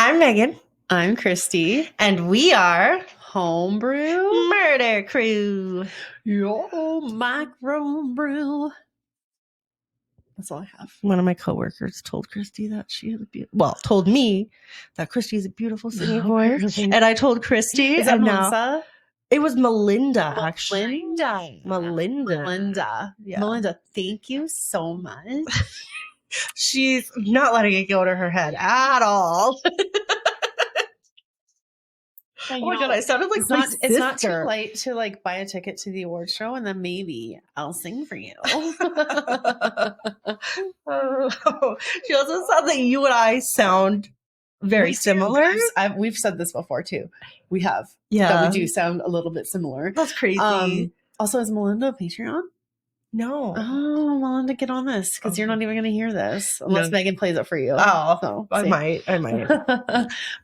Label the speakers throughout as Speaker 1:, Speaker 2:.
Speaker 1: I'm Megan.
Speaker 2: I'm Kristy.
Speaker 1: And we are
Speaker 2: Homebrew
Speaker 1: Murder Crew.
Speaker 2: Yo, microbrew. That's all I have.
Speaker 1: One of my coworkers told Kristy that she had told me that Kristy is a beautiful singing voice. And I told Kristy.
Speaker 2: Is that
Speaker 1: and
Speaker 2: Melissa?
Speaker 1: Now, it was Melinda, actually.
Speaker 2: Melinda.
Speaker 1: Yeah.
Speaker 2: Melinda, thank you so much.
Speaker 1: She's not letting it go to her head at all. Oh my God, I sounded like my sister.
Speaker 2: It's not too late to buy a ticket to the award show and then maybe I'll sing for you.
Speaker 1: She also said that you and I sound very similar.
Speaker 2: We've said this before too. We have.
Speaker 1: Yeah.
Speaker 2: That we do sound a little bit similar.
Speaker 1: That's crazy.
Speaker 2: Also, is Melinda a Patreon?
Speaker 1: No.
Speaker 2: Oh, Melinda, get on this because you're not even going to hear this unless Megan plays it for you.
Speaker 1: Oh,
Speaker 2: so,
Speaker 1: I might.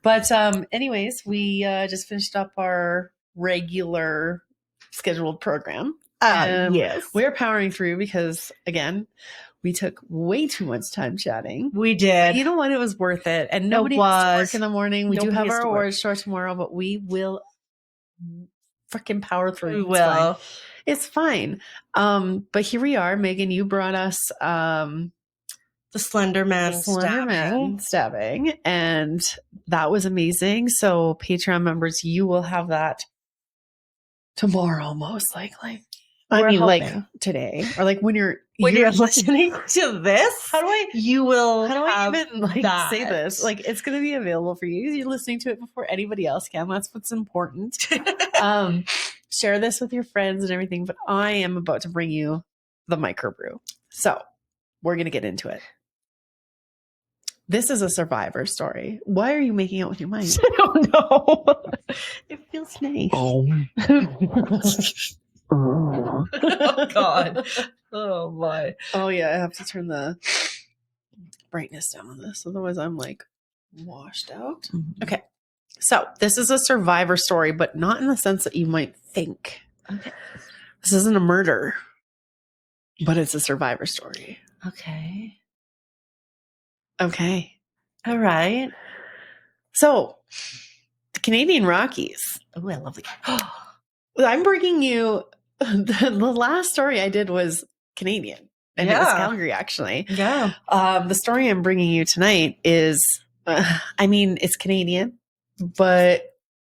Speaker 2: But anyways, we just finished up our regular scheduled program.
Speaker 1: Yes.
Speaker 2: We're powering through because, again, we took way too much time chatting.
Speaker 1: We did.
Speaker 2: You know what? It was worth it. And nobody has to work in the morning. We do have our awards show tomorrow, but we will freaking power through.
Speaker 1: We will.
Speaker 2: It's fine. But here we are. Megan, you brought us
Speaker 1: the Slender Man
Speaker 2: stabbing. And that was amazing. So Patreon members, you will have that tomorrow, most likely.
Speaker 1: We're hoping.
Speaker 2: Like today. Or like when you're
Speaker 1: listening to this. How do I
Speaker 2: even say this? Like it's gonna be available for you. You're listening to it before anybody else can. That's what's important. Share this with your friends and everything, but I am about to bring you the microbrew. So we're going to get into it. This is a survivor story. Why are you making out with your mic?
Speaker 1: I don't know. It feels nice.
Speaker 2: Oh.
Speaker 1: Oh, God. Oh, my.
Speaker 2: Oh, yeah. I have to turn the brightness down on this. Otherwise, I'm washed out.
Speaker 1: Mm-hmm.
Speaker 2: Okay. So this is a survivor story, but not in the sense that you might think.
Speaker 1: Okay.
Speaker 2: This isn't a murder, but it's a survivor story.
Speaker 1: Okay.
Speaker 2: All right. So the Canadian Rockies.
Speaker 1: Oh, I love the
Speaker 2: I'm bringing you the last story I did was Canadian, and it was Calgary, actually.
Speaker 1: Yeah.
Speaker 2: The story I'm bringing you tonight is, it's Canadian, but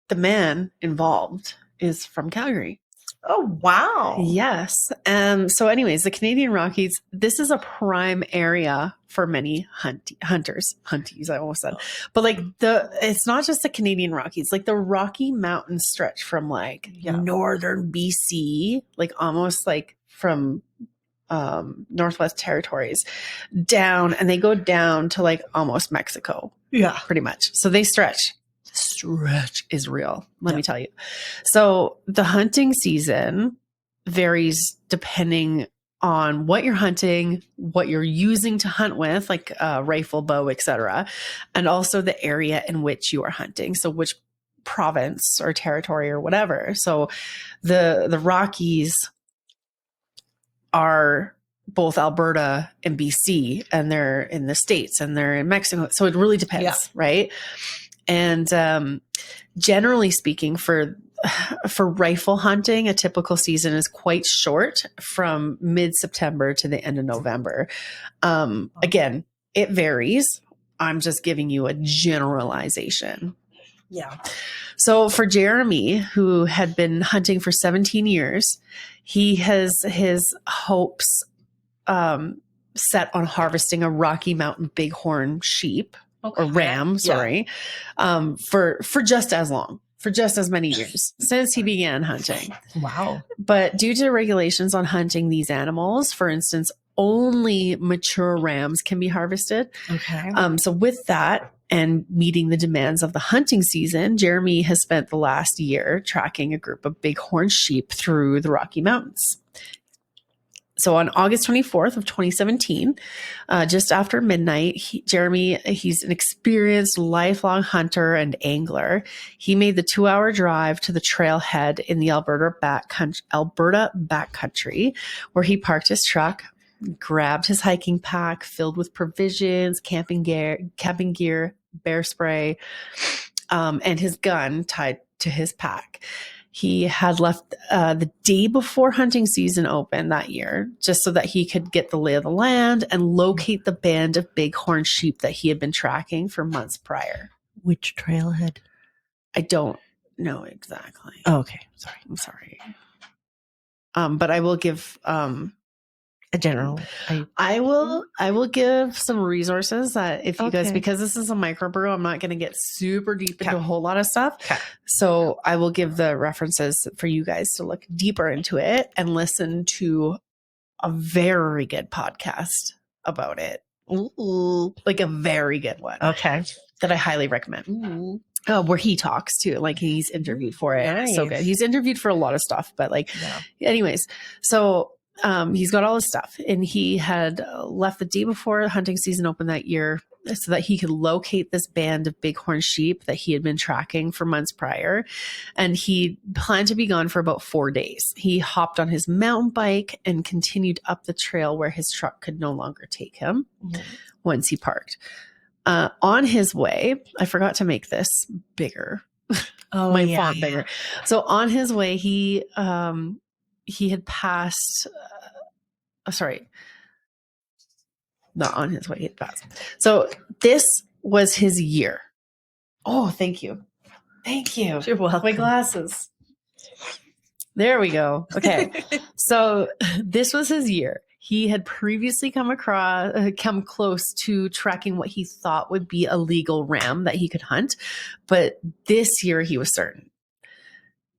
Speaker 2: the man involved is from Calgary.
Speaker 1: Oh, wow.
Speaker 2: Yes. So anyways, the Canadian Rockies, this is a prime area for many hunties, I almost said. But it's not just the Canadian Rockies, the Rocky Mountain stretch from northern BC, almost from Northwest Territories down, and they go down to almost Mexico.
Speaker 1: Yeah.
Speaker 2: Pretty much. So they stretch. Stretch is real, let me tell you. So the hunting season varies depending on what you're hunting, what you're using to hunt with, rifle, bow, etc., and also the area in which you are hunting. So which province or territory or whatever. So the Rockies are both Alberta and BC, and they're in the States and they're in Mexico. So it really depends, right? And generally speaking, for rifle hunting, a typical season is quite short, from mid-September to the end of November. Again, it varies. I'm just giving you a generalization.
Speaker 1: Yeah.
Speaker 2: So for Jeremy, who had been hunting for 17 years, he has his hopes set on harvesting a Rocky Mountain bighorn sheep. Okay. Or ram, sorry, for just as long, for just as many years since he began hunting.
Speaker 1: Wow.
Speaker 2: But due to regulations on hunting these animals, for instance, only mature rams can be harvested.
Speaker 1: Okay.
Speaker 2: So with that and meeting the demands of the hunting season, Jeremy has spent the last year tracking a group of bighorn sheep through the Rocky Mountains. So on August 24th of 2017, just after midnight, Jeremy, he's an experienced lifelong hunter and angler. He made the 2-hour drive to the trailhead in the Alberta backcountry, where he parked his truck, grabbed his hiking pack filled with provisions, camping gear, bear spray, and his gun tied to his pack. He had left the day before hunting season opened that year, just so that he could get the lay of the land and locate the band of bighorn sheep that he had been tracking for months prior.
Speaker 1: Which trailhead?
Speaker 2: I don't know exactly.
Speaker 1: Oh, okay. Sorry.
Speaker 2: I'm sorry. But I will give
Speaker 1: a general.
Speaker 2: I will give some resources that if you guys,
Speaker 1: Okay.
Speaker 2: because this is a microbrew, I'm not going to get super deep into
Speaker 1: Okay.
Speaker 2: a whole lot of stuff.
Speaker 1: Okay.
Speaker 2: So I will give the references for you guys to look deeper into it and listen to a very good podcast about it.
Speaker 1: Ooh.
Speaker 2: Like a very good one.
Speaker 1: Okay.
Speaker 2: That I highly recommend.
Speaker 1: Ooh.
Speaker 2: Where he talks too, like he's interviewed for it.
Speaker 1: Nice.
Speaker 2: So good. He's interviewed for a lot of stuff, but like,
Speaker 1: Yeah.
Speaker 2: anyways, so he's got all this stuff, and he had left the day before hunting season opened that year so that he could locate this band of bighorn sheep that he had been tracking for months prior. And he planned to be gone for about 4 days. He hopped on his mountain bike and continued up the trail where his truck could no longer take him once he parked. On his way, I forgot to make this bigger.
Speaker 1: Oh,
Speaker 2: My font bigger. So on his way, he had passed. Sorry, not on his way. He had passed. So this was his year. Oh, thank you. Thank you.
Speaker 1: You're welcome.
Speaker 2: My glasses. There we go. Okay. So this was his year. He had previously come close to tracking what he thought would be a legal ram that he could hunt. But this year he was certain.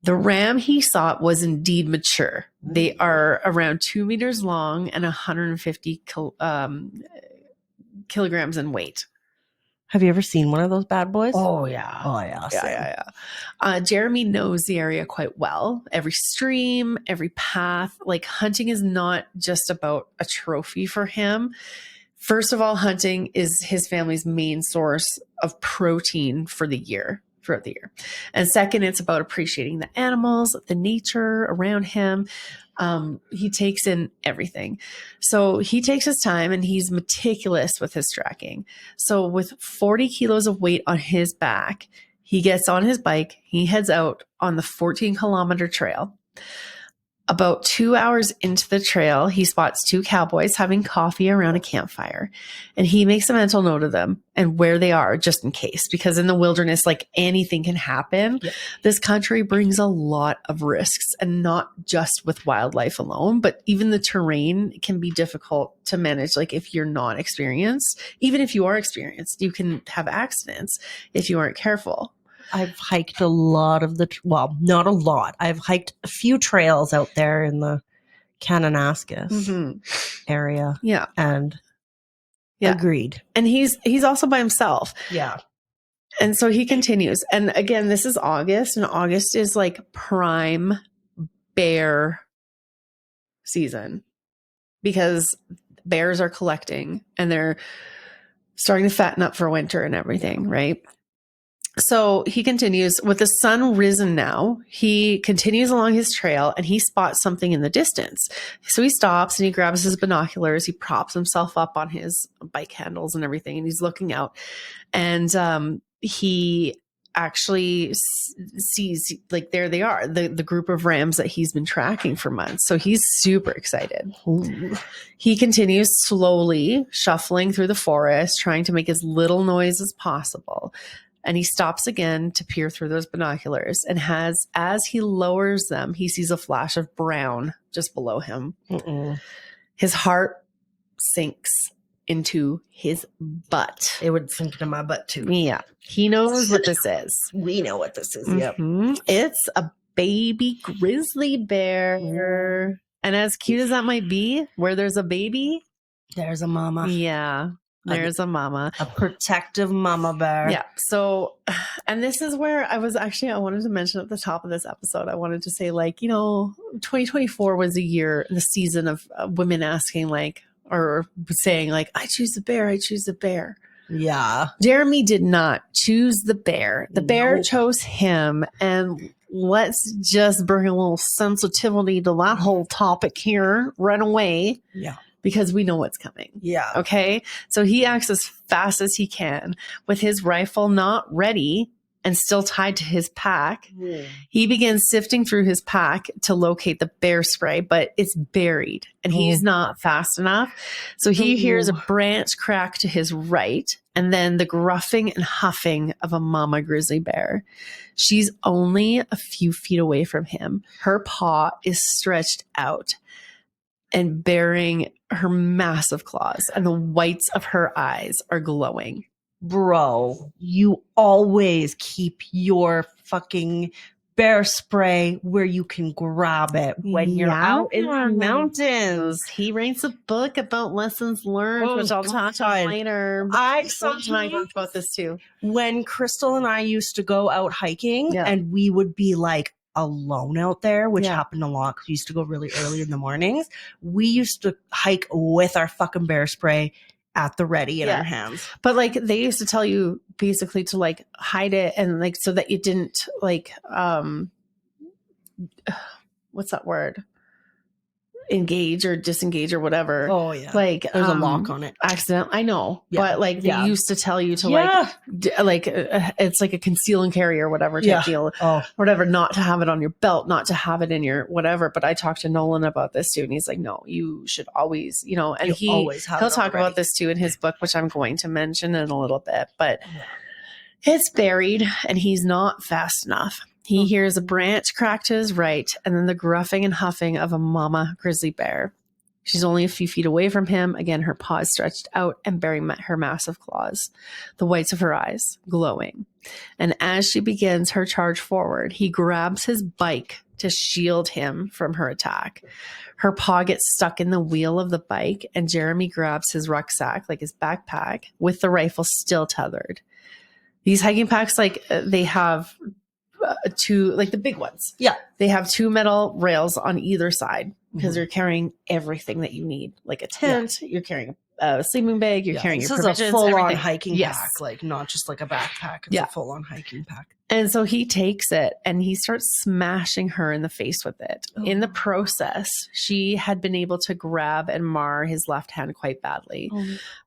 Speaker 2: The ram he sought was indeed mature. They are around 2 meters long and 150 kilograms in weight.
Speaker 1: Have you ever seen one of those bad boys?
Speaker 2: Oh, yeah.
Speaker 1: Oh, yeah.
Speaker 2: Yeah. Jeremy knows the area quite well. Every stream, every path. Like, hunting is not just about a trophy for him. First of all, hunting is his family's main source of protein throughout the year. And second, it's about appreciating the animals, the nature around him. He takes in everything. So he takes his time and he's meticulous with his tracking. So with 40 kilos of weight on his back, he gets on his bike. He heads out on the 14-kilometer trail. About 2 hours into the trail, he spots 2 cowboys having coffee around a campfire, and he makes a mental note of them and where they are just in case, because in the wilderness, like, anything can happen. Yeah. This country brings a lot of risks, and not just with wildlife alone, but even the terrain can be difficult to manage. Like, if you're not experienced, even if you are experienced, you can have accidents if you aren't careful.
Speaker 1: I've hiked a lot of not a lot. I've hiked a few trails out there in the Kananaskis area.
Speaker 2: Yeah.
Speaker 1: And agreed.
Speaker 2: And he's also by himself.
Speaker 1: Yeah.
Speaker 2: And so he continues. And again, this is August, and August is like prime bear season because bears are collecting and they're starting to fatten up for winter and everything, right? So he continues. With the sun risen now, he continues along his trail and he spots something in the distance. So he stops and he grabs his binoculars. He props himself up on his bike handles and everything, and he's looking out. And he actually sees, like, there they are, the group of rams that he's been tracking for months. So he's super excited. Ooh. He continues slowly shuffling through the forest, trying to make as little noise as possible. And he stops again to peer through those binoculars. And as he lowers them, he sees a flash of brown just below him. His heart sinks into his butt.
Speaker 1: It would sink into my butt too.
Speaker 2: Yeah. He knows what this is.
Speaker 1: We know what this is.
Speaker 2: Mm-hmm. Yep. It's a baby grizzly bear. And as cute as that might be, where there's a baby,
Speaker 1: there's a mama.
Speaker 2: Yeah. There's a mama.
Speaker 1: A protective mama bear.
Speaker 2: Yeah. So, and this is where I wanted to mention at the top of this episode, I wanted to say, like, 2024 was the season of women asking, like, or saying, like, I choose the bear, I choose the bear.
Speaker 1: Yeah.
Speaker 2: Jeremy did not choose the bear. The bear chose him. And let's just bring a little sensitivity to that whole topic here right away.
Speaker 1: Yeah.
Speaker 2: because we know what's coming.
Speaker 1: Yeah.
Speaker 2: Okay. So he acts as fast as he can with his rifle not ready and still tied to his pack. He begins sifting through his pack to locate the bear spray, but it's buried and he's not fast enough. So he hears a branch crack to his right and then the gruffing and huffing of a mama grizzly bear. She's only a few feet away from him. Her paw is stretched out and bearing her massive claws, and the whites of her eyes are glowing.
Speaker 1: Bro, you always keep your fucking bear spray where you can grab it when you're out in the mountains.
Speaker 2: He writes a book about lessons learned, which I'll talk about later.
Speaker 1: I sometimes
Speaker 2: talked about this too.
Speaker 1: When Crystal and I used to go out hiking and we would be like alone out there, which happened a lot because we used to go really early in the mornings. We used to hike with our fucking bear spray at the ready in our hands.
Speaker 2: But like they used to tell you basically to like hide it and like so that you didn't like what's that word? Engage or disengage or whatever.
Speaker 1: Oh yeah.
Speaker 2: Like
Speaker 1: there's a lock on it.
Speaker 2: Accident. I know. Yeah. But like they used to tell you to it's like a conceal and carry or whatever type deal. Whatever, not to have it on your belt, not to have it in your whatever. But I talked to Nolan about this too. And he's like, no, you should always, and he'll talk about this too in his book, which I'm going to mention in a little bit, but it's buried and he's not fast enough. He hears a branch crack to his right and then the gruffing and huffing of a mama grizzly bear. She's only a few feet away from him. Again, her paws stretched out and bearing her massive claws, the whites of her eyes glowing. And as she begins her charge forward, he grabs his bike to shield him from her attack. Her paw gets stuck in the wheel of the bike and Jeremy grabs his rucksack, like his backpack, with the rifle still tethered. These hiking packs, like they have two, like the big ones.
Speaker 1: Yeah. They
Speaker 2: have two metal rails on either side because they're carrying everything that you need, like a tent, you're carrying a sleeping bag, you're carrying your provisions.
Speaker 1: This is a full-on hiking pack, like not just like a backpack. It's a full-on hiking pack.
Speaker 2: And so he takes it and he starts smashing her in the face with it. In the process, she had been able to grab and mar his left hand quite badly.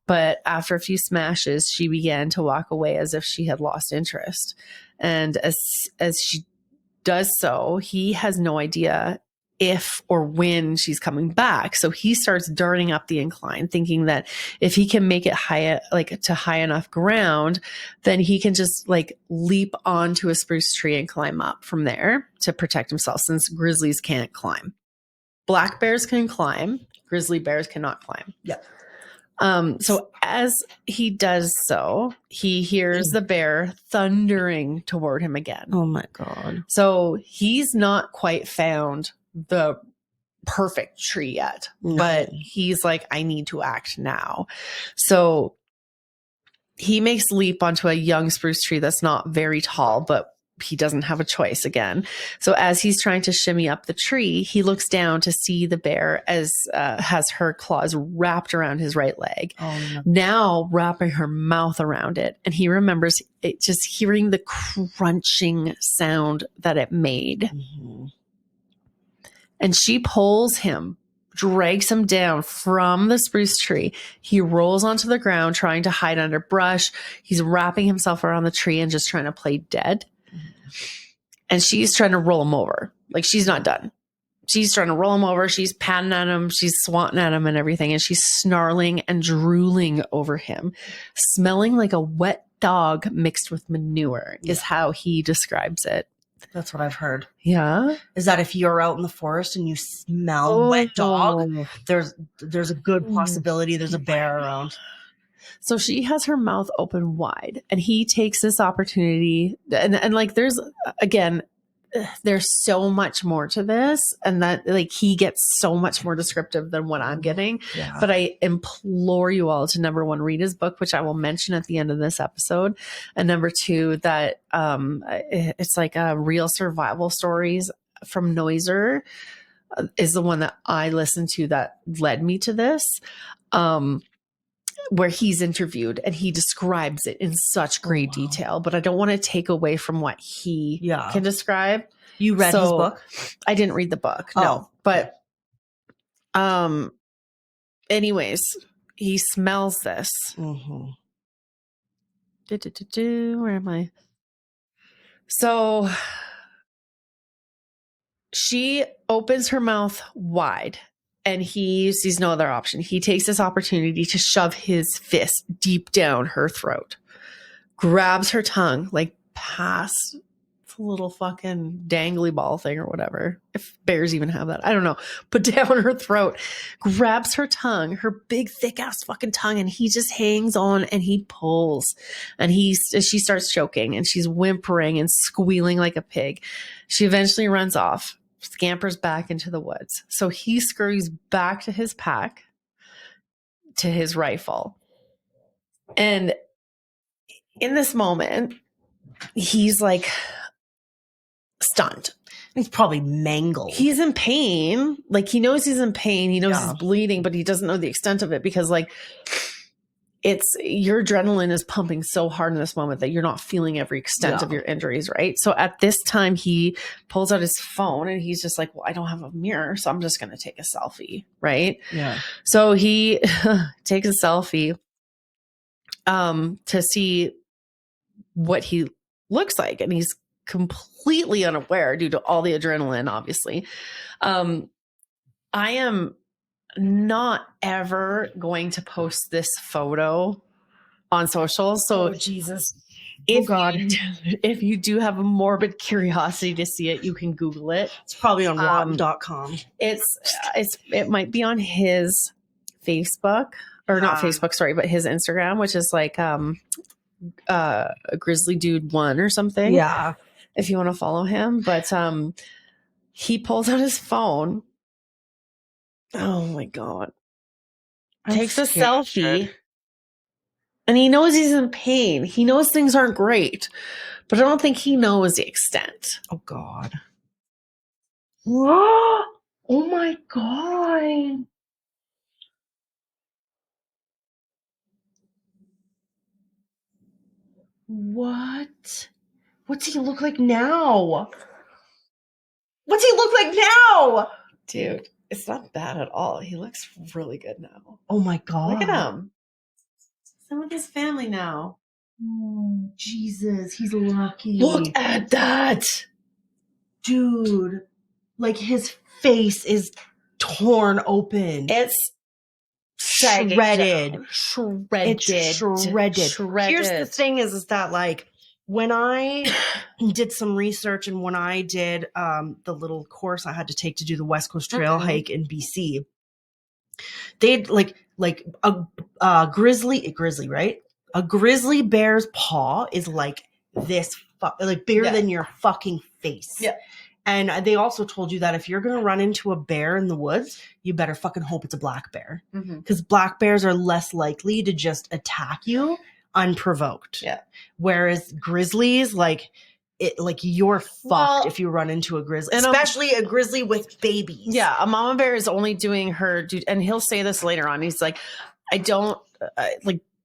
Speaker 2: But after a few smashes, she began to walk away as if she had lost interest. And as she does so, he has no idea if or when she's coming back. So he starts darting up the incline, thinking that if he can make it high, like to high enough ground, then he can just like leap onto a spruce tree and climb up from there to protect himself, since grizzlies can't climb. Black bears can climb, grizzly bears cannot climb.
Speaker 1: Yeah.
Speaker 2: So as he does so, he hears the bear thundering toward him again.
Speaker 1: Oh my God.
Speaker 2: So he's not quite found the perfect tree yet, but he's like, I need to act now. So he makes leap onto a young spruce tree that's not very tall, but he doesn't have a choice again. So as he's trying to shimmy up the tree, he looks down to see the bear as has her claws wrapped around his right leg, now wrapping her mouth around it. And he remembers it, just hearing the crunching sound that it made. And she pulls him, drags him down from the spruce tree. He rolls onto the ground, trying to hide under brush. He's wrapping himself around the tree and just trying to play dead. And she's trying to roll him over. Like, she's not done. She's trying to roll him over. She's patting at him. She's swatting at him and everything. And she's snarling and drooling over him, smelling like a wet dog mixed with manure is how he describes it.
Speaker 1: That's what I've heard.
Speaker 2: Yeah.
Speaker 1: Is that if you're out in the forest and you smell wet dog, there's a good possibility there's a bear around.
Speaker 2: So she has her mouth open wide and he takes this opportunity and like, there's so much more to this, and that like he gets so much more descriptive than what I'm getting. Yeah. But I implore you all to, number one, read his book, which I will mention at the end of this episode. And number two, that it's like real survival stories from Noiser is the one that I listened to that led me to this. Where he's interviewed and he describes it in such great detail, but I don't want to take away from what he can describe.
Speaker 1: You read his book?
Speaker 2: I didn't read the book, no, but anyways, he smells this.
Speaker 1: Mm-hmm.
Speaker 2: Where am I? So she opens her mouth wide and he sees no other option. He takes this opportunity to shove his fist deep down her throat, grabs her tongue, like past the little fucking dangly ball thing or whatever. If bears even have that, I don't know. Put down her throat, grabs her tongue, her big thick ass fucking tongue, and he just hangs on and he pulls. And she starts choking and she's whimpering and squealing like a pig. She eventually runs off, scampers back into the woods. So he scurries back to his pack, to his rifle. And in this moment, he's like stunned.
Speaker 1: He's probably mangled.
Speaker 2: He's in pain. Like he knows he's in pain. He knows he's bleeding, but he doesn't know the extent of it because like it's your adrenaline is pumping so hard in this moment that you're not feeling every extent of your injuries, right? So at this time he pulls out his phone and he's just like, well, I don't have a mirror, so I'm just going to take a selfie, right?
Speaker 1: Yeah.
Speaker 2: So he takes a selfie to see what he looks like, and he's completely unaware due to all the adrenaline, obviously. I am not ever going to post this photo on social. So
Speaker 1: Jesus.
Speaker 2: If you do have a morbid curiosity to see it, you can Google it.
Speaker 1: It's probably on rotten.com.
Speaker 2: It might be on his Facebook or not Facebook, sorry, but his Instagram, which is like a Grizzly Dude 1 or something.
Speaker 1: Yeah.
Speaker 2: If you want to follow him. But he pulls out his phone. Oh my God. Takes a selfie. And he knows he's in pain. He knows things aren't great. But I don't think he knows the extent.
Speaker 1: Oh God. Oh my God. What? What's he look like now? What's he look like now?
Speaker 2: Dude, it's not bad at all. He looks really good now.
Speaker 1: Oh my God.
Speaker 2: Look at him. He's with his family now.
Speaker 1: Oh, Jesus. He's lucky.
Speaker 2: Look at that.
Speaker 1: Dude. Like his face is torn open.
Speaker 2: It's
Speaker 1: shredded.
Speaker 2: Shredded.
Speaker 1: It's shredded. Here's the thing is that like when I did some research and when I did the little course I had to take to do the West Coast Trail hike in BC, they'd like a grizzly, right? A grizzly bear's paw is like this, like bigger than your fucking face.
Speaker 2: Yeah.
Speaker 1: And they also told you that if you're going to run into a bear in the woods, you better fucking hope it's a black bear. Because black bears are less likely to just attack you unprovoked.
Speaker 2: Yeah.
Speaker 1: Whereas grizzlies, like you're fucked if you run into a grizzly, especially a grizzly with babies.
Speaker 2: Yeah. A mama bear is only doing her duty. And he'll say this later on. He's like, I don't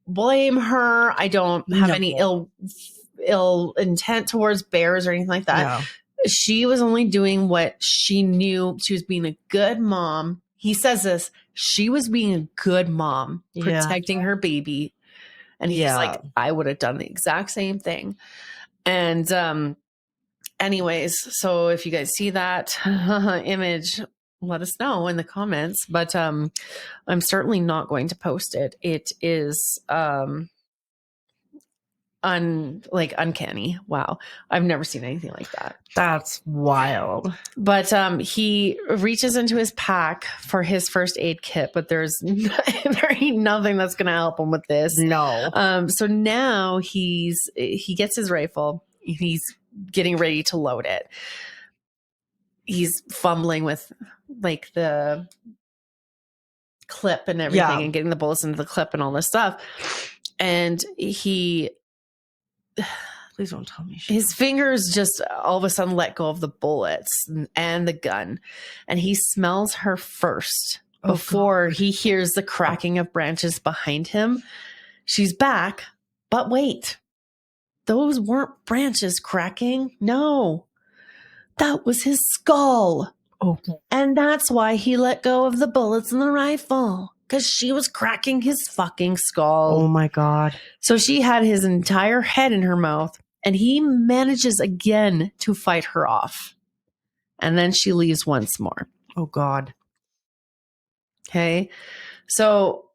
Speaker 2: blame her. I don't have any ill intent towards bears or anything like that. No. She was only doing what she knew. She was being a good mom. He says this. She was being a good mom, protecting her baby. And he's like, I would have done the exact same thing. And anyways, so if you guys see that image, let us know in the comments. But I'm certainly not going to post it. It is uncanny. Wow. I've never seen anything like that.
Speaker 1: That's wild.
Speaker 2: But he reaches into his pack for his first aid kit, but there ain't nothing that's going to help him with this.
Speaker 1: No.
Speaker 2: So now he gets his rifle. He's getting ready to load it. He's fumbling with like the clip and everything and getting the bullets into the clip and all this stuff. And
Speaker 1: please don't tell me shit.
Speaker 2: His fingers just all of a sudden let go of the bullets and the gun. And he smells her first before he hears the cracking of branches behind him. She's back, but wait. Those weren't branches cracking. No. That was his skull.
Speaker 1: Oh.
Speaker 2: And that's why he let go of the bullets in the rifle. because she was cracking his fucking skull.
Speaker 1: Oh my God.
Speaker 2: So she had his entire head in her mouth, and he manages again to fight her off. And then she leaves once more.
Speaker 1: Oh God.
Speaker 2: Okay. So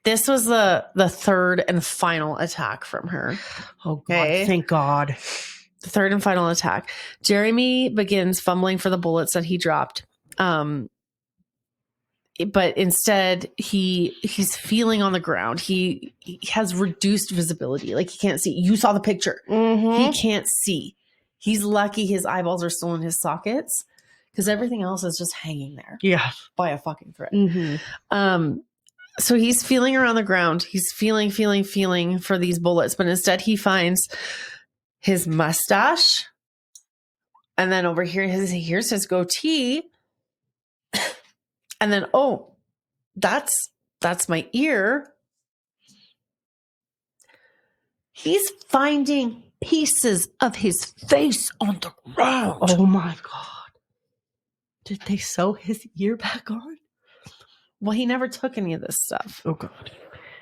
Speaker 2: this was the third and final attack from her.
Speaker 1: Oh God. Okay. Thank God.
Speaker 2: The third and final attack. Jeremy begins fumbling for the bullets that he dropped. But instead he's feeling on the ground. He has reduced visibility. Like he can't see. You saw the picture.
Speaker 1: Mm-hmm.
Speaker 2: He can't see. He's lucky his eyeballs are still in his sockets because everything else is just hanging there.
Speaker 1: Yeah.
Speaker 2: By a fucking thread.
Speaker 1: Mm-hmm.
Speaker 2: So he's feeling around the ground. He's feeling for these bullets, but instead he finds his mustache. And then over here, here's his goatee. And then, oh, that's my ear. He's finding pieces of his face on the ground.
Speaker 1: Oh my God. Did they sew his ear back on?
Speaker 2: Well, he never took any of this stuff.
Speaker 1: Oh God.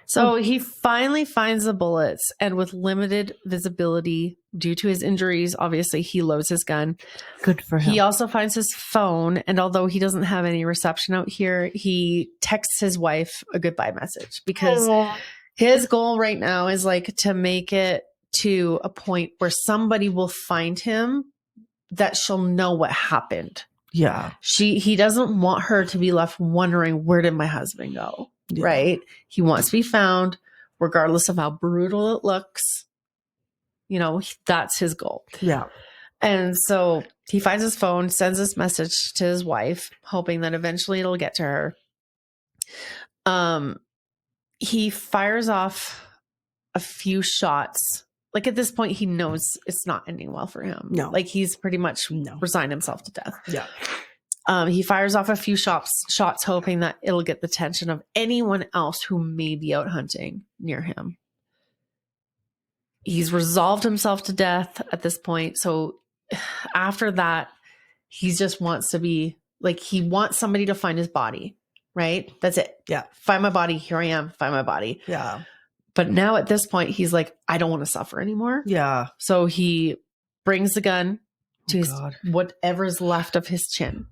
Speaker 2: So he finally finds the bullets, and with limited visibility due to his injuries, obviously he loads his gun.
Speaker 1: Good for him.
Speaker 2: He also finds his phone, and although he doesn't have any reception out here, he texts his wife a goodbye message because his goal right now is like to make it to a point where somebody will find him that she'll know what happened.
Speaker 1: Yeah.
Speaker 2: He doesn't want her to be left wondering, where did my husband go? Yeah. Right? He wants to be found regardless of how brutal it looks. You know, that's his goal.
Speaker 1: Yeah.
Speaker 2: And so he finds his phone, sends this message to his wife, hoping that eventually it'll get to her. He fires off a few shots. Like at this point, he knows it's not ending well for him.
Speaker 1: No.
Speaker 2: Like he's pretty much resigned himself to death.
Speaker 1: Yeah.
Speaker 2: He fires off a few shots, hoping that it'll get the attention of anyone else who may be out hunting near him. He's resolved himself to death at this point. So after that, he just wants to be like, he wants somebody to find his body, right? That's it.
Speaker 1: Yeah.
Speaker 2: Find my body. Here I am. Find my body.
Speaker 1: Yeah.
Speaker 2: But now at this point, he's like, I don't want to suffer anymore.
Speaker 1: Yeah.
Speaker 2: So he brings the gun to whatever's left of his chin.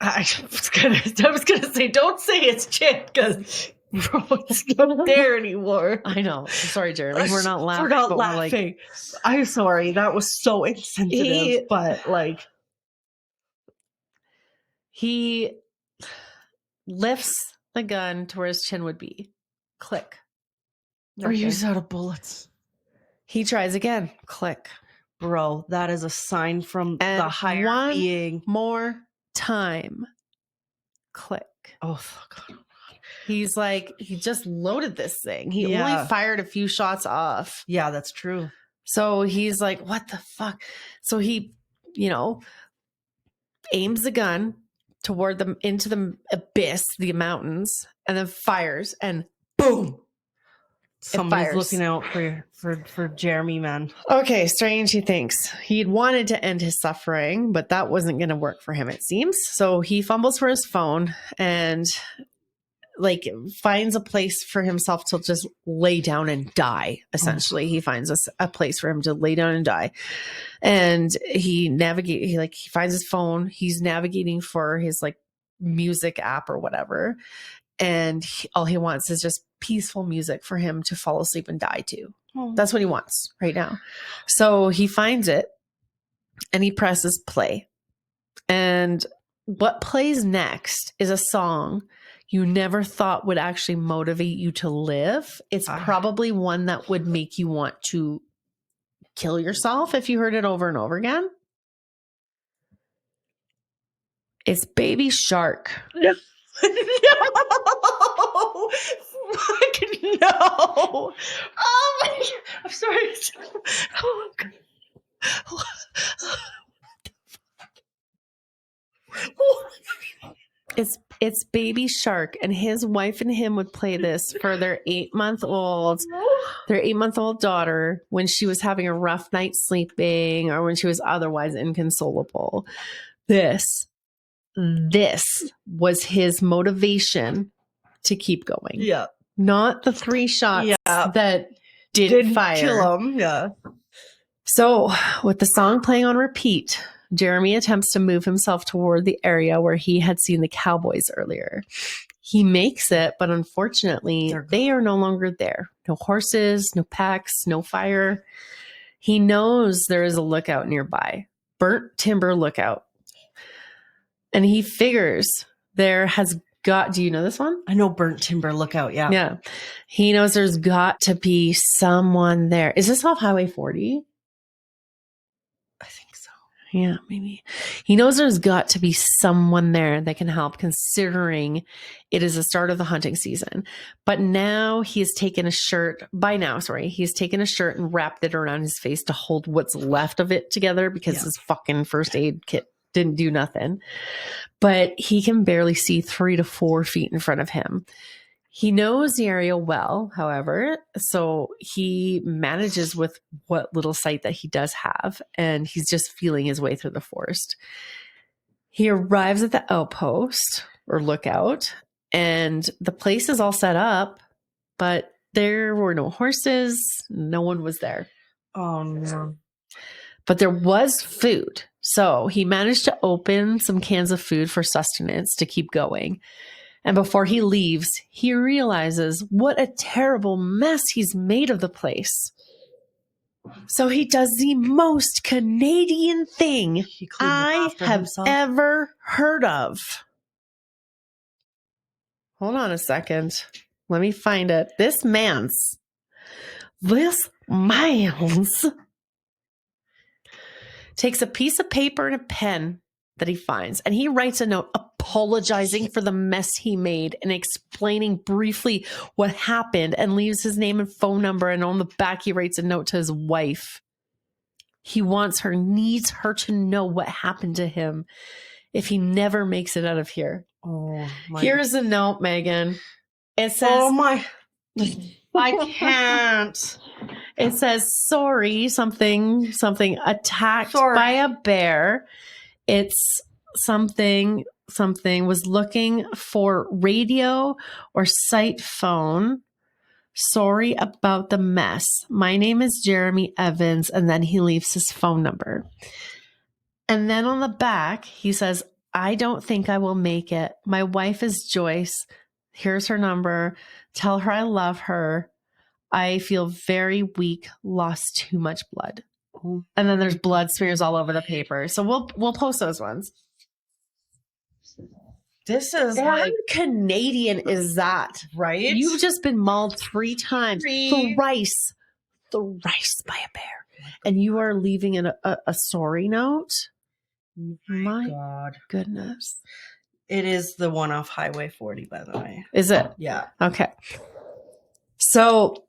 Speaker 1: I was gonna say, don't say it's chin because it's not there anymore.
Speaker 2: I know. I'm sorry, Jeremy. We're not laughing.
Speaker 1: We're not laughing. I'm sorry. That was so insensitive. But like,
Speaker 2: he lifts the gun to where his chin would be. Click.
Speaker 1: Or he's out of bullets.
Speaker 2: He tries again. Click.
Speaker 1: Bro, that is a sign from the higher being.
Speaker 2: More time. Click.
Speaker 1: Oh, fuck.
Speaker 2: He's like, he just loaded this thing. He only fired a few shots off.
Speaker 1: Yeah, that's true.
Speaker 2: So he's like, what the fuck? So he, aims the gun toward them into the abyss, the mountains, and then fires, and boom.
Speaker 1: Somebody's looking out for Jeremy, man.
Speaker 2: Okay, strange, he thinks. He'd wanted to end his suffering, but that wasn't going to work for him, it seems. So he fumbles for his phone and finds a place for himself to just lay down and die. Essentially, he finds a place for him to lay down and die. And he finds his phone. He's navigating for his music app or whatever. And all he wants is just peaceful music for him to fall asleep and die to. Oh. That's what he wants right now. So he finds it and he presses play. And what plays next is a song you never thought would actually motivate you to live. It's probably one that would make you want to kill yourself if you heard it over and over again. It's Baby Shark.
Speaker 1: No. No. Fucking no. Oh my God. I'm sorry. Oh God.
Speaker 2: It's Baby Shark, and his wife and him would play this for their 8-month-old daughter when she was having a rough night sleeping or when she was otherwise inconsolable. This this was his motivation to keep going.
Speaker 1: Yeah.
Speaker 2: Not the 3 shots that didn't fire.
Speaker 1: Kill him. Yeah.
Speaker 2: So with the song playing on repeat, Jeremy attempts to move himself toward the area where he had seen the cowboys earlier. He makes it, but unfortunately, they are no longer there. No horses, no packs, no fire. He knows there is a lookout nearby, Burnt Timber Lookout. And he figures there has got, do you know this one?
Speaker 1: I know Burnt Timber Lookout, yeah.
Speaker 2: Yeah. He knows there's got to be someone there. Is this off Highway 40?
Speaker 1: I think so.
Speaker 2: Yeah, maybe. He knows there's got to be someone there that can help, considering it is the start of the hunting season. But now he's taken a shirt, he's taken a shirt and wrapped it around his face to hold what's left of it together because his fucking first aid kit didn't do nothing. But he can barely see 3 to 4 feet in front of him. He knows the area well, however, so he manages with what little sight that he does have, and he's just feeling his way through the forest. He arrives at the outpost or lookout, and the place is all set up, but there were no horses. No one was there.
Speaker 1: Oh, no.
Speaker 2: But there was food. So he managed to open some cans of food for sustenance to keep going. And before he leaves, he realizes what a terrible mess he's made of the place. So he does the most Canadian thing I have ever heard of. Hold on a second. Let me find it. This man's takes a piece of paper and a pen that he finds, and he writes a note apologizing for the mess he made and explaining briefly what happened, and leaves his name and phone number, and on the back he writes a note to his wife. He needs her to know what happened to him if he never makes it out of here.
Speaker 1: Oh,
Speaker 2: here's a note, Megan. It says,
Speaker 1: oh my, I can't.
Speaker 2: It says, sorry, something, attacked by a bear. It's something, was looking for radio or site phone. Sorry about the mess. My name is Jeremy Evans. And then he leaves his phone number. And then on the back, he says, I don't think I will make it. My wife is Joyce. Here's her number. Tell her I love her. I feel very weak, lost too much blood. And then there's blood smears all over the paper. So we'll post those ones.
Speaker 1: This is
Speaker 2: how Canadian is that?
Speaker 1: Right?
Speaker 2: You've just been mauled 3 times. Thrice by a bear. And you are leaving a sorry note? My
Speaker 1: God.
Speaker 2: Goodness.
Speaker 1: It is the one off Highway 40, by the way.
Speaker 2: Is it?
Speaker 1: Yeah.
Speaker 2: Okay. So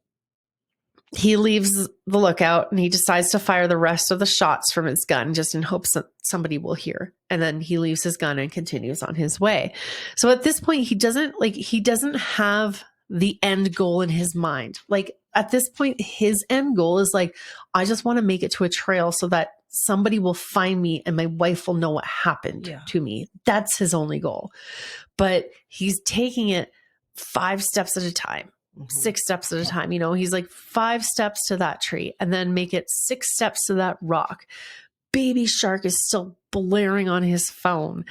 Speaker 2: he leaves the lookout and he decides to fire the rest of the shots from his gun just in hopes that somebody will hear. And then he leaves his gun and continues on his way. So at this point, he doesn't have the end goal in his mind. Like at this point, his end goal is like, I just want to make it to a trail so that somebody will find me and my wife will know what happened to me. That's his only goal. But he's taking it 5 steps at a time. 6 steps at a time. You know, he's like 5 steps to that tree and then make it 6 steps to that rock. Baby Shark is still blaring on his phone.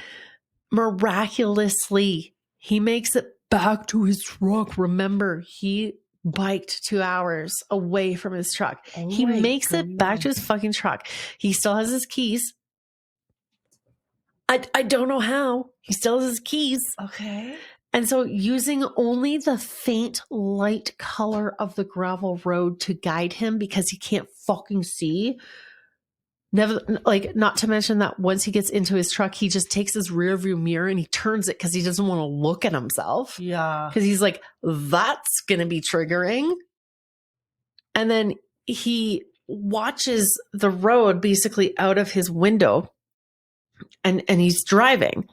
Speaker 2: Miraculously, he makes it back to his truck. Remember, he biked 2 hours away from his truck. He makes it back to his fucking truck. He still has his keys. I don't know how. He still has his keys.
Speaker 1: Okay.
Speaker 2: And so using only the faint light color of the gravel road to guide him because he can't fucking see. Not to mention that once he gets into his truck, he just takes his rear view mirror and he turns it because he doesn't want to look at himself.
Speaker 1: Yeah.
Speaker 2: Because he's like, that's going to be triggering. And then he watches the road basically out of his window and he's driving.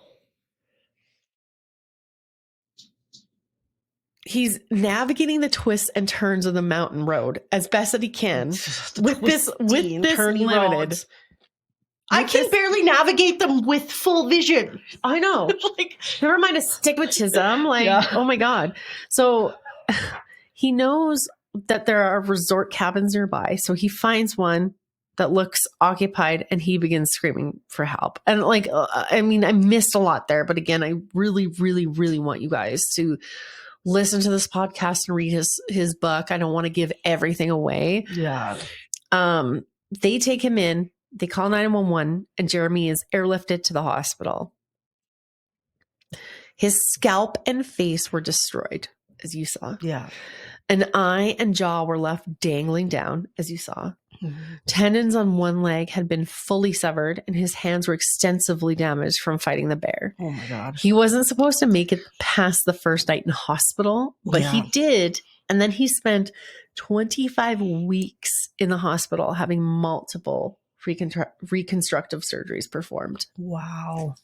Speaker 2: He's navigating the twists and turns of the mountain road as best that he can with this limited.
Speaker 1: I can barely navigate them with full vision.
Speaker 2: I know. Like, never mind astigmatism. Like, oh my God. So he knows that there are resort cabins nearby. So he finds one that looks occupied and he begins screaming for help. And like, I mean, I missed a lot there, but again, I really, really, really want you guys to listen to this podcast and read his book. I don't want to give everything away.
Speaker 1: Yeah.
Speaker 2: They take him in, they call 911, and Jeremy is airlifted to the hospital. His scalp and face were destroyed, as you saw.
Speaker 1: Yeah.
Speaker 2: An eye and jaw were left dangling down, as you saw. Mm-hmm. Tendons on one leg had been fully severed, and his hands were extensively damaged from fighting the bear.
Speaker 1: Oh my God.
Speaker 2: He wasn't supposed to make it past the first night in hospital, but he did. And then he spent 25 weeks in the hospital having multiple reconstructive surgeries performed.
Speaker 1: Wow.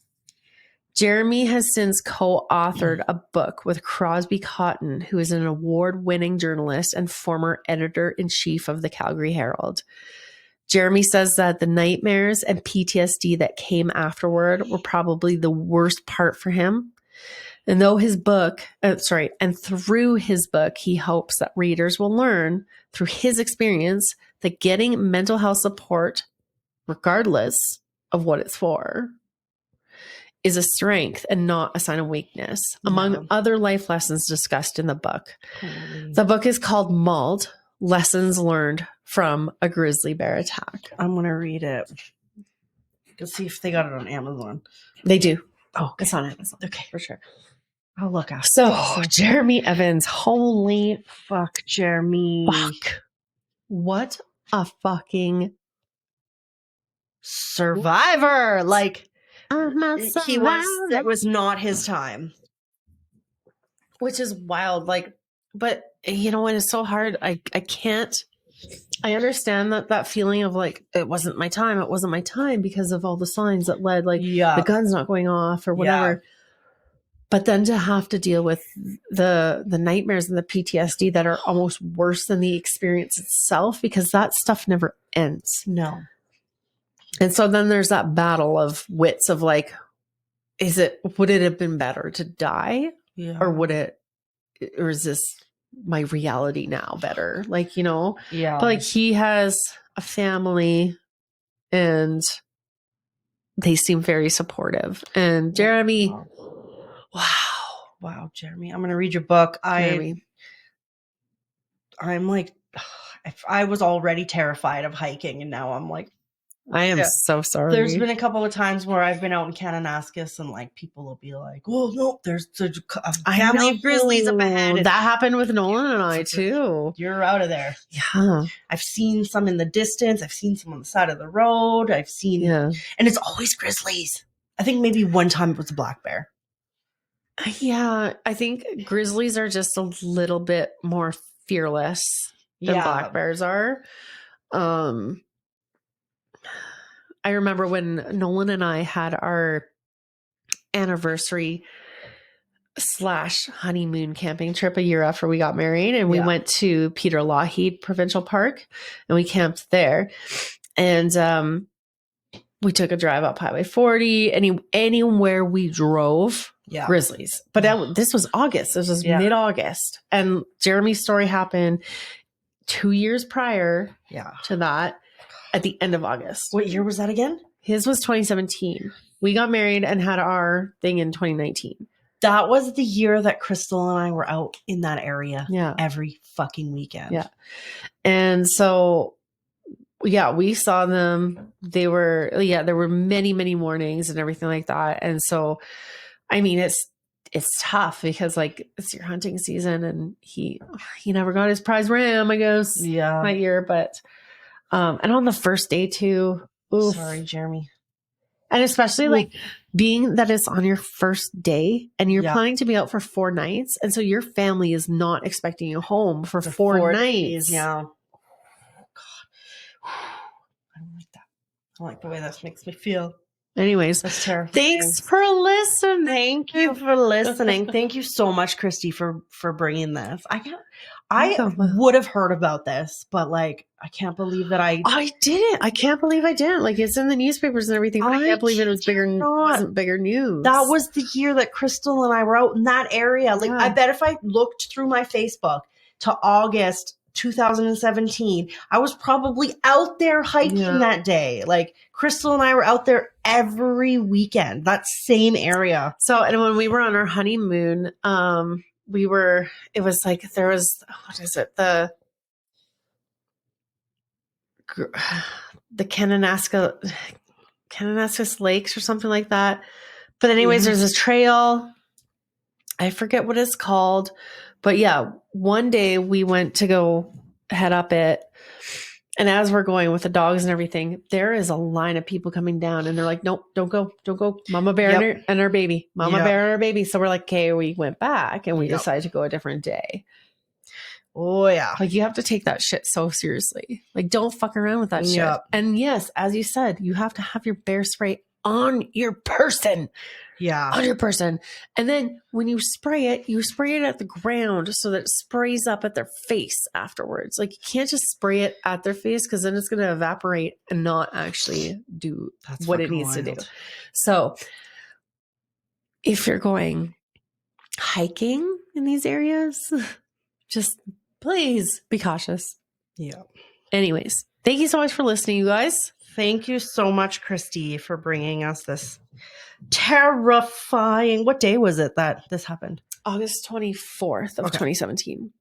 Speaker 2: Jeremy has since co-authored a book with Crosby Cotton, who is an award-winning journalist and former editor-in-chief of the Calgary Herald. Jeremy says that the nightmares and PTSD that came afterward were probably the worst part for him. And through his book, he hopes that readers will learn through his experience that getting mental health support, regardless of what it's for, is a strength and not a sign of weakness, among other life lessons discussed in the book. The book is called Mauled, Lessons Learned from a Grizzly Bear Attack.
Speaker 1: I'm going to read it. Let's see if they got it on Amazon.
Speaker 2: They do.
Speaker 1: Oh,
Speaker 2: it's on Amazon.
Speaker 1: Okay.
Speaker 2: For sure.
Speaker 1: I'll look after.
Speaker 2: So, Jeremy Evans, holy
Speaker 1: fuck, Jeremy.
Speaker 2: Fuck. What a fucking
Speaker 1: survivor. Like, it was not his time.
Speaker 2: Which is wild. Like, but you know what? It's so hard. I can't. I understand that feeling of like, it wasn't my time. It wasn't my time because of all the signs that led, like the gun's not going off or whatever. Yeah. But then to have to deal with the nightmares and the PTSD that are almost worse than the experience itself, because that stuff never ends.
Speaker 1: No.
Speaker 2: And so then there's that battle of wits of like, would it have been better to die?
Speaker 1: Yeah.
Speaker 2: Or is this my reality now better? Like, you know,
Speaker 1: yeah.
Speaker 2: But like he has a family and they seem very supportive. And Jeremy,
Speaker 1: wow, Jeremy, I'm going to read your book. I'm like, I was already terrified of hiking and now I'm like,
Speaker 2: I am so sorry.
Speaker 1: There's been a couple of times where I've been out in Kananaskis and like people will be like, "Oh no, there's a family of grizzlies up ahead."
Speaker 2: That happened with Nolan and I too.
Speaker 1: You're out of there.
Speaker 2: Yeah,
Speaker 1: I've seen some in the distance. I've seen some on the side of the road. I've seen, and it's always grizzlies. I think maybe one time it was a black bear.
Speaker 2: Yeah, I think grizzlies are just a little bit more fearless than black bears are. I remember when Nolan and I had our anniversary / honeymoon camping trip a year after we got married, and we went to Peter Lougheed Provincial Park and we camped there. And we took a drive up Highway 40. Anywhere we drove, grizzlies. But this was August. This was mid-August. And Jeremy's story happened 2 years prior to that. At the end of August.
Speaker 1: What year was that again?
Speaker 2: His was 2017. We got married and had our thing in 2019.
Speaker 1: That was the year that Crystal and I were out in that area every fucking weekend.
Speaker 2: Yeah. And so, we saw them. There were many, many mornings and everything like that. And so, I mean, it's tough because like it's your hunting season and he never got his prize ram, I guess, that year. But and on the first day too. Oof.
Speaker 1: Sorry, Jeremy.
Speaker 2: And especially like being that it's on your first day and you're planning to be out for 4 nights. And so your family is not expecting you home for 4 nights.
Speaker 1: Days, yeah. Oh, God. I don't like that. I don't like the way that makes me feel.
Speaker 2: Anyways,
Speaker 1: that's terrifying.
Speaker 2: Thanks for listening.
Speaker 1: Thank you for listening. Thank you so much, Kristy, for bringing this. I would have heard about this, but like, I can't believe that I
Speaker 2: didn't. I can't believe I didn't. Like, it's in the newspapers and everything, but I can't believe it was wasn't bigger news.
Speaker 1: That was the year that Crystal and I were out in that area. Like, I bet if I looked through my Facebook to August 2017, I was probably out there hiking that day. Like, Crystal and I were out there every weekend, that same area.
Speaker 2: So, and when we were on our honeymoon, it was like, there was, what is it? The Kananaskis Lakes or something like that. But anyways, there's a trail. I forget what it's called. But yeah, one day we went to go head up it. And as we're going with the dogs and everything, there is a line of people coming down and they're like, nope, don't go. Mama bear and her baby. Mama bear and her baby. So we're like, okay, we went back and we decided to go a different day.
Speaker 1: Oh yeah.
Speaker 2: Like, you have to take that shit so seriously. Like, don't fuck around with that shit. And yes, as you said, you have to have your bear spray on your person.
Speaker 1: Yeah.
Speaker 2: On your person. And then when you spray it at the ground so that it sprays up at their face afterwards. Like, you can't just spray it at their face because then it's going to evaporate and not actually do what it needs to do. So if you're going hiking in these areas, just please be cautious.
Speaker 1: Yeah.
Speaker 2: Anyways, thank you so much for listening, you guys.
Speaker 1: Thank you so much, Kristy, for bringing us this terrifying. What day was it that this happened?
Speaker 2: August 24th of 2017.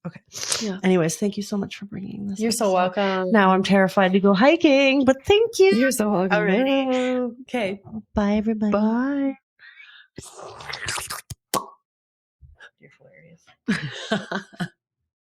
Speaker 1: Okay. Yeah. Anyways, thank you so much for bringing this.
Speaker 2: You're so welcome.
Speaker 1: Now I'm terrified to go hiking, but thank you.
Speaker 2: You're so welcome.
Speaker 1: Alrighty.
Speaker 2: Okay.
Speaker 1: Bye, everybody.
Speaker 2: Bye.
Speaker 1: You're hilarious.